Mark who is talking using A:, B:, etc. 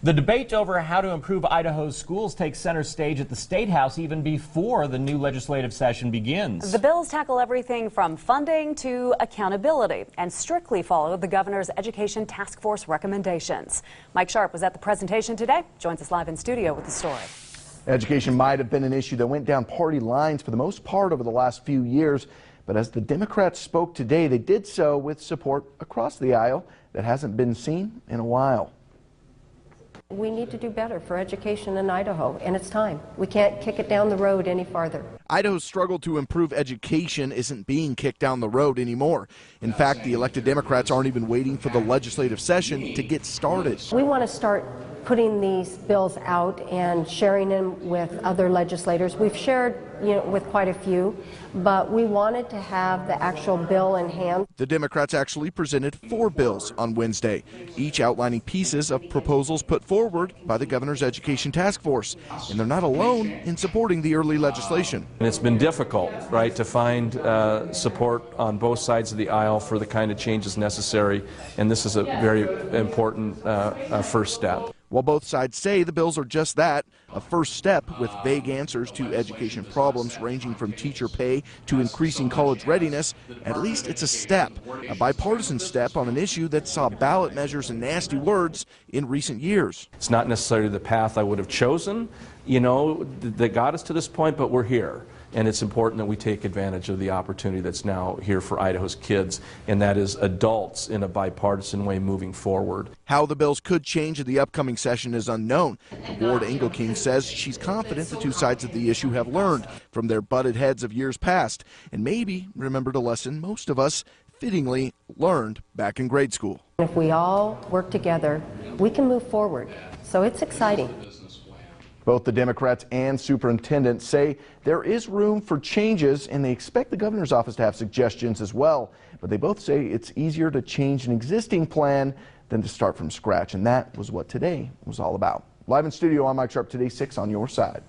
A: The debate over how to improve Idaho's schools takes center stage at the State House even before the new legislative session begins.
B: The bills tackle everything from funding to accountability and strictly follow the governor's Education Task Force recommendations. Mike Sharp was at the presentation today, joins us live in studio with the story.
C: Education might have been an issue that went down party lines for the most part over the last few years, but as the Democrats spoke today, they did so with support across the aisle that hasn't been seen in a while.
D: We need to do better for education in Idaho, and it's time. We can't kick it down the road any farther.
C: Idaho's struggle to improve education isn't being kicked down the road anymore. In fact, the elected Democrats aren't even waiting for the legislative session to get started.
D: We want to start putting these bills out and sharing them with other legislators. We've shared, with quite a few, but we wanted to have the actual bill in hand.
C: The Democrats actually presented 4 bills on Wednesday, each outlining pieces of proposals put forward by the governor's Education Task Force. And they're not alone in supporting the early legislation.
E: And it's been difficult, right, to find support on both sides of the aisle for the kind of changes necessary, and this is a very important first step.
C: While both sides say the bills are just that, a first step with vague answers to education problems ranging from teacher pay to increasing college readiness, at least it's a step, a bipartisan step on an issue that saw ballot measures and nasty words in recent years.
E: It's not necessarily the path I would have chosen, that got us to this point, but we're here. And it's important that we take advantage of the opportunity that's now here for Idaho's kids, and that is adults in a bipartisan way moving forward.
C: How the bills could change in the upcoming session is unknown. Ward Engelking says she's confident the two sides of the issue have learned from their butted heads of years past, and maybe remembered a lesson most of us fittingly learned back in grade school.
D: If we all work together, we can move forward. So it's exciting.
C: Both the Democrats and superintendent say there is room for changes, and they expect the governor's office to have suggestions as well. But they both say it's easier to change an existing plan than to start from scratch, and that was what today was all about. Live in studio, I'm Mike Sharp, today 6 on your side.